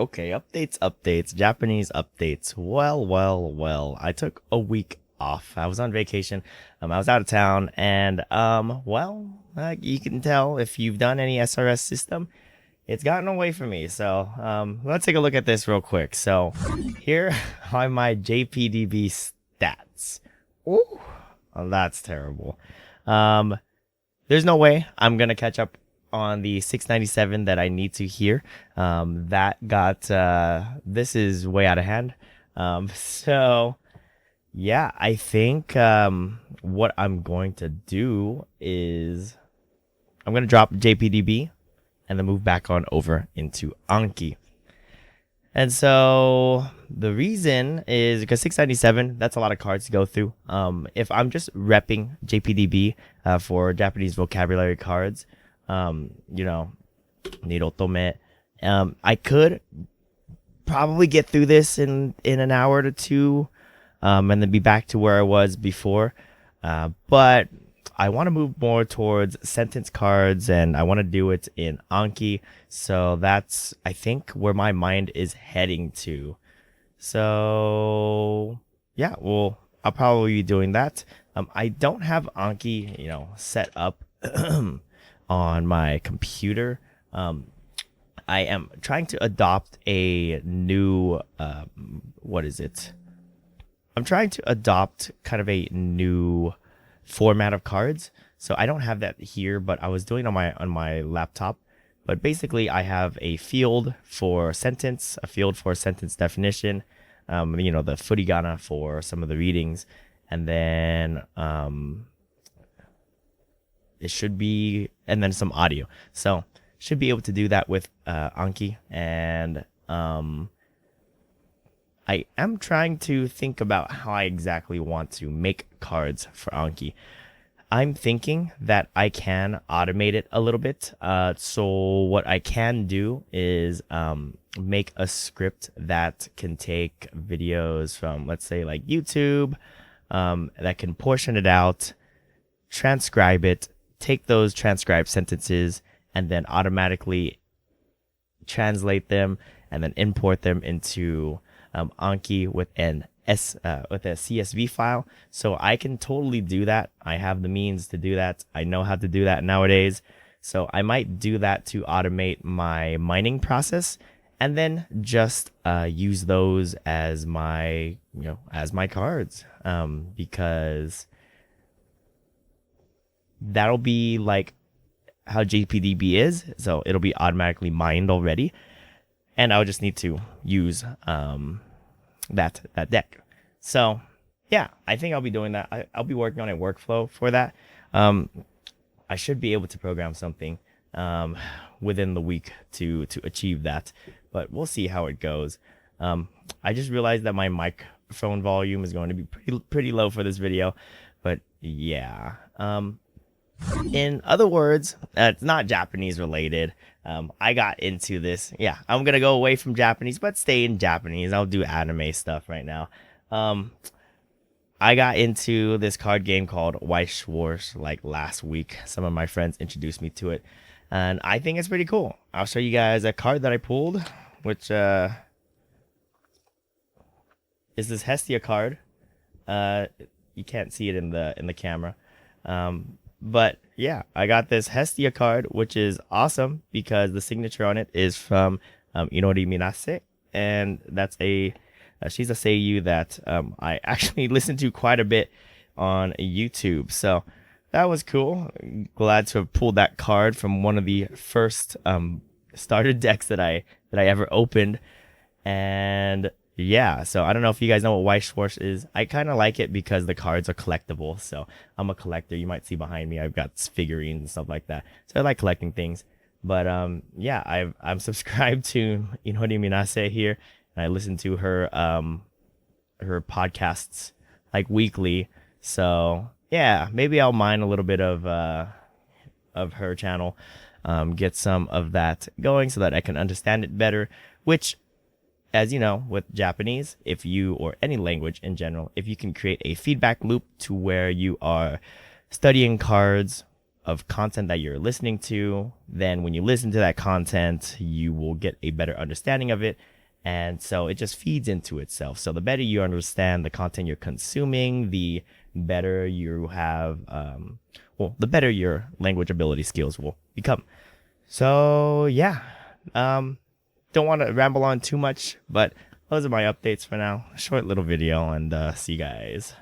Okay, updates, Japanese updates. Well. I took a week off. I was on vacation. I was out of town, and you can tell if you've done any SRS system, it's gotten away from me. So, let's take a look at this real quick. So, here are my JPDB stats. Ooh, oh, that's terrible. Um, there's no way I'm gonna catch up on the 697 that I need to hear. That got this is way out of hand. So yeah, I think what I'm going to do is I'm gonna drop JPDB and then move back on over into Anki. And so the reason is because 697, that's a lot of cards to go through. If I'm just repping JPDB for Japanese vocabulary cards, you know, Nirotome, I could probably get through this in an hour to two, and then be back to where I was before. But I want to move more towards sentence cards, and I want to do it in Anki. So that's, I think, where my mind is heading to. So yeah, well, I'll probably be doing that. I don't have Anki, set up on my computer. I am trying to adopt a new, what is it? I'm trying to adopt kind of a new format of cards. So I don't have that here, but I was doing on my laptop. But basically, I have a field for sentence, a field for sentence definition, the furigana for some of the readings, and then it should be, and then some audio. So should be able to do that with Anki, and I am trying to think about how I exactly want to make cards for Anki. I'm thinking that I can automate it a little bit. So what I can do is make a script that can take videos from, let's say, like YouTube, that can portion it out, transcribe it, take those transcribed sentences, and then automatically translate them and then import them into Anki with with a CSV file. So I can totally do that. I have the means to do that. I know how to do that nowadays. So I might do that to automate my mining process, and then just use those as my cards, because that'll be like how JPDB is. So it'll be automatically mined already, and I'll just need to use that deck. So yeah, I think I'll be doing that. I'll be working on a workflow for that. I should be able to program something within the week to achieve that, but we'll see how it goes. I just realized that my microphone volume is going to be pretty low for this video, but yeah. In other words, it's not Japanese related. I got into this. Yeah, I'm going to go away from Japanese, but stay in Japanese. I'll do anime stuff right now. I got into this card game called Weiss Wars like last week. Some of my friends introduced me to it, and I think it's pretty cool. I'll show you guys a card that I pulled, which is this Hestia card. You can't see it in the camera. But yeah, I got this Hestia card, which is awesome because the signature on it is from Inori Minase, and that's she's a seiyuu that I actually listened to quite a bit on YouTube. So that was cool. Glad to have pulled that card from one of the first starter decks that I ever opened. And yeah, so I don't know if you guys know what Weiss Schwarz is. I kind of like it because the cards are collectible. So I'm a collector. You might see behind me, I've got figurines and stuff like that. So I like collecting things. But yeah, I'm subscribed to Inori Minase here, and I listen to her podcasts like weekly. So yeah, maybe I'll mine a little bit of her channel, get some of that going so that I can understand it better, which, as you know, with Japanese, or any language in general, if you can create a feedback loop to where you are studying cards of content that you're listening to, then when you listen to that content, you will get a better understanding of it. And so it just feeds into itself. So the better you understand the content you're consuming, the better you have, the better your language ability skills will become. So yeah, don't want to ramble on too much, but those are my updates for now. Short little video, and see you guys.